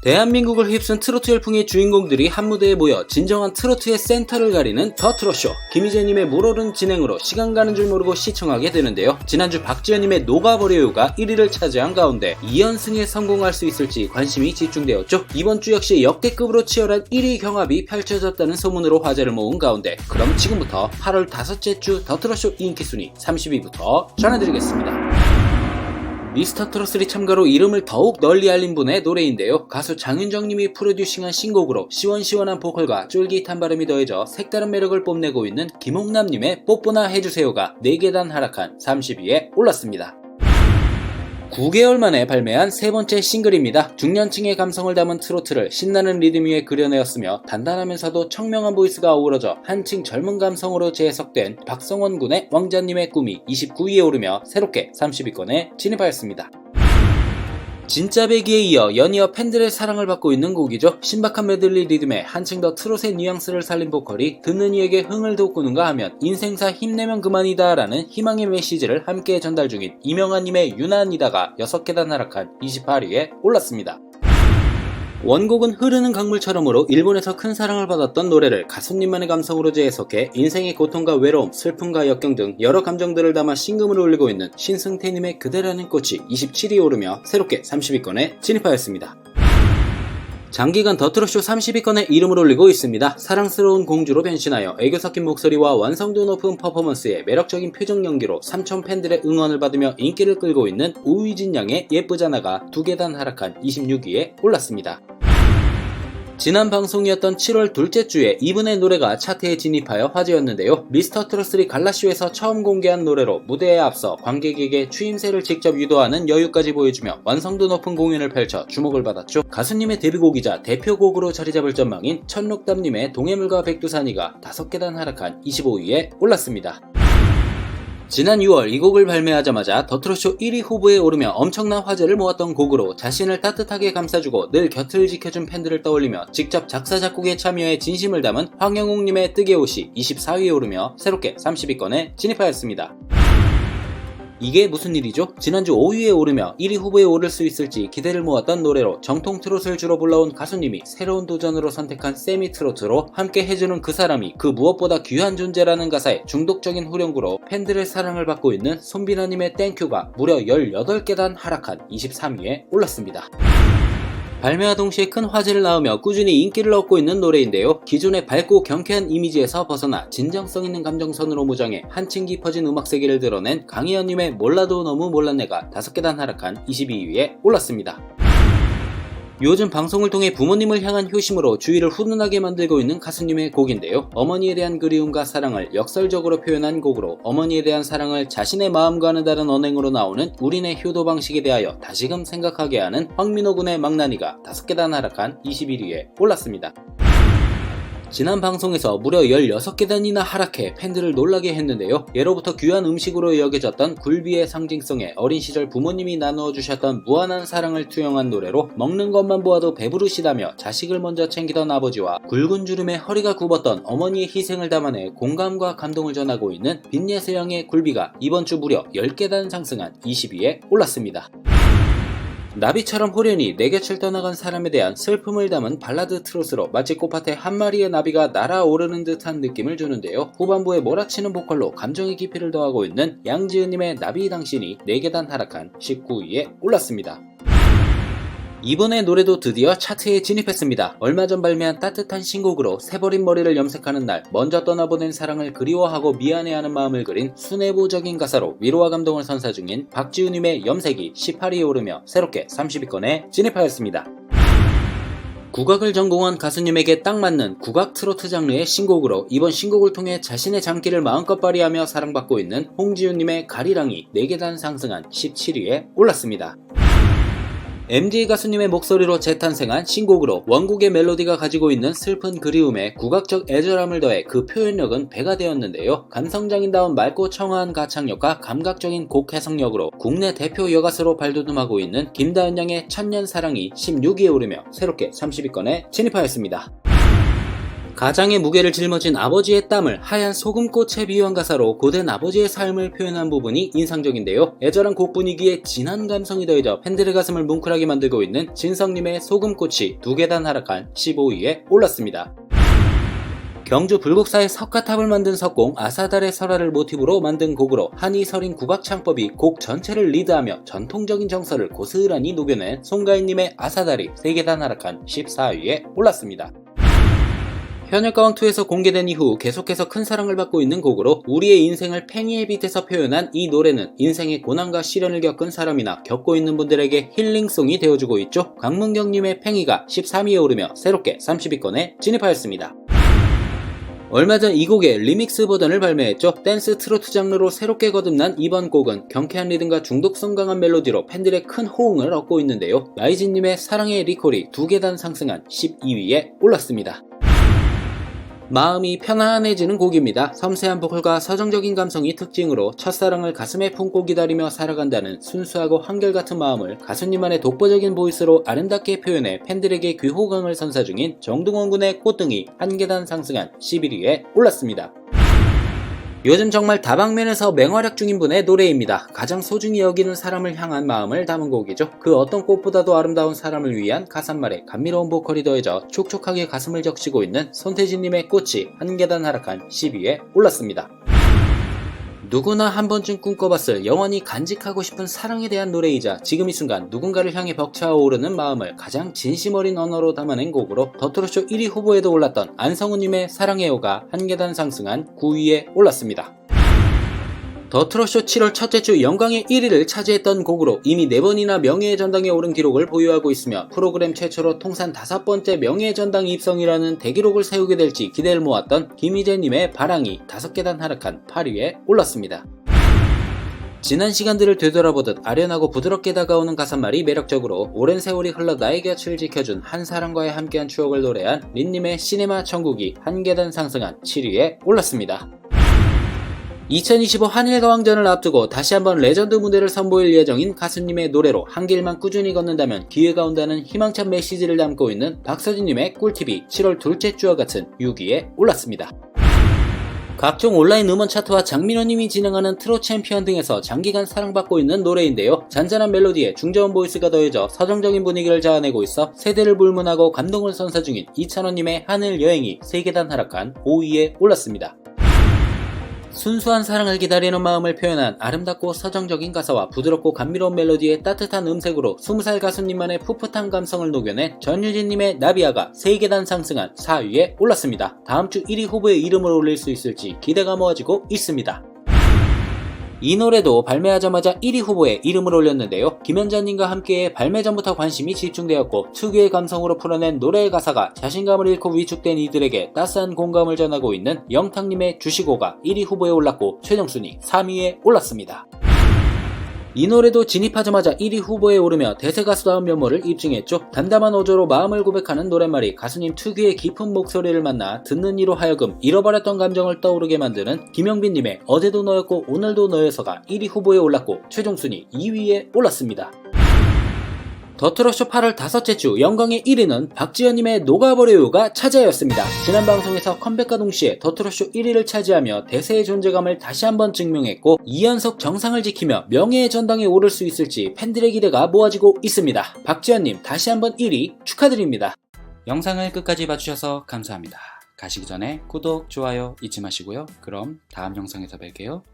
대한민국을 휩쓴 트로트 열풍의 주인공들이 한 무대에 모여 진정한 트로트의 센터를 가리는 더 트롯쇼. 김희재님의 물오른 진행으로 시간 가는 줄 모르고 시청하게 되는데요. 지난주 박지현님의 녹아버려요가 1위를 차지한 가운데 2연승에 성공할 수 있을지 관심이 집중되었죠. 이번 주 역시 역대급으로 치열한 1위 경합이 펼쳐졌다는 소문으로 화제를 모은 가운데, 그럼 지금부터 8월 5째 주 더 트롯쇼 인기순위 30위부터 전해드리겠습니다. 미스터트롯3 참가로 이름을 더욱 널리 알린 분의 노래인데요. 가수 장윤정님이 프로듀싱한 신곡으로 시원시원한 보컬과 쫄깃한 발음이 더해져 색다른 매력을 뽐내고 있는 김홍남님의 뽀뽀나 해주세요가 4계단 하락한 30위에 올랐습니다. 9개월 만에 발매한 세 번째 싱글입니다. 중년층의 감성을 담은 트로트를 신나는 리듬 위에 그려내었으며 단단하면서도 청명한 보이스가 어우러져 한층 젊은 감성으로 재해석된 박성원 군의 왕자님의 꿈이 29위에 오르며 새롭게 30위권에 진입하였습니다. 진짜 배기에 이어 연이어 팬들의 사랑을 받고 있는 곡이죠. 신박한 메들리 리듬에 한층 더 트롯의 뉘앙스를 살린 보컬이 듣는 이에게 흥을 돋구는가 하면 인생사 힘내면 그만이다 라는 희망의 메시지를 함께 전달 중인 이명아님의 유난이다가 6계단 하락한 28위에 올랐습니다. 원곡은 흐르는 강물처럼으로 일본에서 큰 사랑을 받았던 노래를 가수님만의 감성으로 재해석해 인생의 고통과 외로움, 슬픔과 역경 등 여러 감정들을 담아 신금을 울리고 있는 신승태님의 그대라는 꽃이 27위에 오르며 새롭게 30위권에 진입하였습니다. 장기간 더 트롯쇼 30위권에 이름을 올리고 있습니다. 사랑스러운 공주로 변신하여 애교 섞인 목소리와 완성도 높은 퍼포먼스에 매력적인 표정 연기로 삼촌 팬들의 응원을 받으며 인기를 끌고 있는 우위진 양의 예쁘잖아가 2계단 하락한 26위에 올랐습니다. 지난 방송이었던 7월 둘째 주에 이분의 노래가 차트에 진입하여 화제였는데요. 미스터트롯3 갈라쇼에서 처음 공개한 노래로 무대에 앞서 관객에게 추임새를 직접 유도하는 여유까지 보여주며 완성도 높은 공연을 펼쳐 주목을 받았죠. 가수님의 데뷔곡이자 대표곡으로 자리잡을 전망인 천록담님의 동해물과 백두산이가 5계단 하락한 25위에 올랐습니다. 지난 6월 이 곡을 발매하자마자 더 트롯쇼 1위 후보에 오르며 엄청난 화제를 모았던 곡으로 자신을 따뜻하게 감싸주고 늘 곁을 지켜준 팬들을 떠올리며 직접 작사 작곡에 참여해 진심을 담은 황영웅님의 뜨개옷이 24위에 오르며 새롭게 30위권에 진입하였습니다. 이게 무슨 일이죠? 지난주 5위에 오르며 1위 후보에 오를 수 있을지 기대를 모았던 노래로 정통 트롯을 주로 불러온 가수님이 새로운 도전으로 선택한 세미 트로트로 함께 해주는 그 사람이 그 무엇보다 귀한 존재라는 가사에 중독적인 후렴구로 팬들의 사랑을 받고 있는 손비나님의 땡큐가 무려 18계단 하락한 23위에 올랐습니다. 발매와 동시에 큰 화제를 낳으며 꾸준히 인기를 얻고 있는 노래인데요. 기존의 밝고 경쾌한 이미지에서 벗어나 진정성 있는 감정선으로 무장해 한층 깊어진 음악 세계를 드러낸 강희연님의 몰라도 너무 몰랐네가 5계단 하락한 22위에 올랐습니다. 요즘 방송을 통해 부모님을 향한 효심으로 주위를 훈훈하게 만들고 있는 가수님의 곡인데요. 어머니에 대한 그리움과 사랑을 역설적으로 표현한 곡으로 어머니에 대한 사랑을 자신의 마음과는 다른 언행으로 나오는 우리네 효도 방식에 대하여 다시금 생각하게 하는 황민호 군의 망나니가 5계단 하락한 21위에 올랐습니다. 지난 방송에서 무려 16계단이나 하락해 팬들을 놀라게 했는데요. 예로부터 귀한 음식으로 여겨졌던 굴비의 상징성에 어린 시절 부모님이 나누어 주셨던 무한한 사랑을 투영한 노래로 먹는 것만 보아도 배부르시다며 자식을 먼저 챙기던 아버지와 굵은 주름에 허리가 굽었던 어머니의 희생을 담아내 공감과 감동을 전하고 있는 빈예세영의 굴비가 이번 주 무려 10계단 상승한 20위에 올랐습니다. 나비처럼 호련히 내 곁을 떠나간 사람에 대한 슬픔을 담은 발라드 트롯으로 마치 꽃밭에 한 마리의 나비가 날아오르는 듯한 느낌을 주는데요. 후반부에 몰아치는 보컬로 감정의 깊이를 더하고 있는 양지은님의 나비 당신이 4계단 하락한 19위에 올랐습니다. 이번의 노래도 드디어 차트에 진입했습니다. 얼마 전 발매한 따뜻한 신곡으로 새버린 머리를 염색하는 날, 먼저 떠나보낸 사랑을 그리워하고 미안해하는 마음을 그린 순애보적인 가사로 위로와 감동을 선사 중인 박지우님의 염색이 18위에 오르며 새롭게 30위권에 진입하였습니다. 국악을 전공한 가수님에게 딱 맞는 국악 트로트 장르의 신곡으로 이번 신곡을 통해 자신의 장기를 마음껏 발휘하며 사랑받고 있는 홍지윤님의 가리랑이 4계단 상승한 17위에 올랐습니다. MD 가수님의 목소리로 재탄생한 신곡으로 원곡의 멜로디가 가지고 있는 슬픈 그리움에 국악적 애절함을 더해 그 표현력은 배가 되었는데요. 감성장인다운 맑고 청아한 가창력과 감각적인 곡 해석력으로 국내 대표 여가수로 발돋움하고 있는 김다은 양의 천년 사랑이 16위에 오르며 새롭게 30위권에 진입하였습니다. 가장의 무게를 짊어진 아버지의 땀을 하얀 소금꽃에 비유한 가사로 고된 아버지의 삶을 표현한 부분이 인상적인데요. 애절한 곡 분위기에 진한 감성이 더해져 팬들의 가슴을 뭉클하게 만들고 있는 진성님의 소금꽃이 2계단 하락한 15위에 올랐습니다. 경주 불국사의 석가탑을 만든 석공 아사달의 설화를 모티브로 만든 곡으로 한이설인 구박창법이 곡 전체를 리드하며 전통적인 정서를 고스란히 녹여낸 송가인님의 아사달이 3계단 하락한 14위에 올랐습니다. 현역가왕2에서 공개된 이후 계속해서 큰 사랑을 받고 있는 곡으로 우리의 인생을 팽이에 빗대서 표현한 이 노래는 인생의 고난과 시련을 겪은 사람이나 겪고 있는 분들에게 힐링송이 되어주고 있죠. 강문경님의 팽이가 13위에 오르며 새롭게 30위권에 진입하였습니다. 얼마 전 이 곡의 리믹스 버전을 발매했죠. 댄스 트로트 장르로 새롭게 거듭난 이번 곡은 경쾌한 리듬과 중독성 강한 멜로디로 팬들의 큰 호응을 얻고 있는데요. 마이진님의 사랑의 리콜이 2계단 상승한 12위에 올랐습니다. 마음이 편안해지는 곡입니다. 섬세한 보컬과 서정적인 감성이 특징으로 첫사랑을 가슴에 품고 기다리며 살아간다는 순수하고 한결같은 마음을 가수님만의 독보적인 보이스로 아름답게 표현해 팬들에게 귀호강을 선사 중인 정동원 군의 꽃등이 1계단 상승한 11위에 올랐습니다. 요즘 정말 다방면에서 맹활약 중인 분의 노래입니다. 가장 소중히 여기는 사람을 향한 마음을 담은 곡이죠. 그 어떤 꽃보다도 아름다운 사람을 위한 가사말에 감미로운 보컬이 더해져 촉촉하게 가슴을 적시고 있는 손태진님의 꽃이 1계단 하락한 10위에 올랐습니다. 누구나 한 번쯤 꿈꿔봤을 영원히 간직하고 싶은 사랑에 대한 노래이자 지금 이 순간 누군가를 향해 벅차오르는 마음을 가장 진심 어린 언어로 담아낸 곡으로 더트로쇼 1위 후보에도 올랐던 안성우님의 사랑해요가 1계단 상승한 9위에 올랐습니다. 더트로쇼 7월 첫째 주 영광의 1위를 차지했던 곡으로 이미 4번이나 명예의 전당에 오른 기록을 보유하고 있으며 프로그램 최초로 통산 5번째 명예의 전당 입성이라는 대기록을 세우게 될지 기대를 모았던 김희재님의 바랑이 5계단 하락한 8위에 올랐습니다. 지난 시간들을 되돌아보듯 아련하고 부드럽게 다가오는 가사말이 매력적으로 오랜 세월이 흘러 나의 곁을 지켜준 한 사람과의 함께한 추억을 노래한 린님의 시네마 천국이 1계단 상승한 7위에 올랐습니다. 2025 한일가왕전을 앞두고 다시 한번 레전드 무대를 선보일 예정인 가수님의 노래로 한 길만 꾸준히 걷는다면 기회가 온다는 희망찬 메시지를 담고 있는 박서진님의 꿀TV 7월 둘째 주와 같은 6위에 올랐습니다. 각종 온라인 음원 차트와 장민호님이 진행하는 트롯 챔피언 등에서 장기간 사랑받고 있는 노래인데요. 잔잔한 멜로디에 중저음 보이스가 더해져 서정적인 분위기를 자아내고 있어 세대를 불문하고 감동을 선사 중인 이찬원님의 하늘 여행이 3계단 하락한 5위에 올랐습니다. 순수한 사랑을 기다리는 마음을 표현한 아름답고 서정적인 가사와 부드럽고 감미로운 멜로디의 따뜻한 음색으로 20살 가수님만의 풋풋한 감성을 녹여낸 전유진님의 나비아가 3계단 상승한 4위에 올랐습니다. 다음주 1위 후보에 이름을 올릴 수 있을지 기대가 모아지고 있습니다. 이 노래도 발매하자마자 1위 후보에 이름을 올렸는데요. 김연자님과 함께 발매 전부터 관심이 집중되었고 특유의 감성으로 풀어낸 노래의 가사가 자신감을 잃고 위축된 이들에게 따스한 공감을 전하고 있는 영탁님의 주시고가 1위 후보에 올랐고 최종순위 3위에 올랐습니다. 이 노래도 진입하자마자 1위 후보에 오르며 대세가수다운 면모를 입증했죠. 담담한 어조로 마음을 고백하는 노랫말이 가수님 특유의 깊은 목소리를 만나 듣는 이로 하여금 잃어버렸던 감정을 떠오르게 만드는 김영빈님의 어제도 너였고 오늘도 너여서가 1위 후보에 올랐고 최종순위 2위에 올랐습니다. 더트로쇼 8월 5째 주 영광의 1위는 박지현님의 녹아버려요가 차지하였습니다. 지난 방송에서 컴백과 동시에 더트로쇼 1위를 차지하며 대세의 존재감을 다시 한번 증명했고 2연속 정상을 지키며 명예의 전당에 오를 수 있을지 팬들의 기대가 모아지고 있습니다. 박지현님 다시 한번 1위 축하드립니다. 영상을 끝까지 봐주셔서 감사합니다. 가시기 전에 구독, 좋아요 잊지 마시고요. 그럼 다음 영상에서 뵐게요.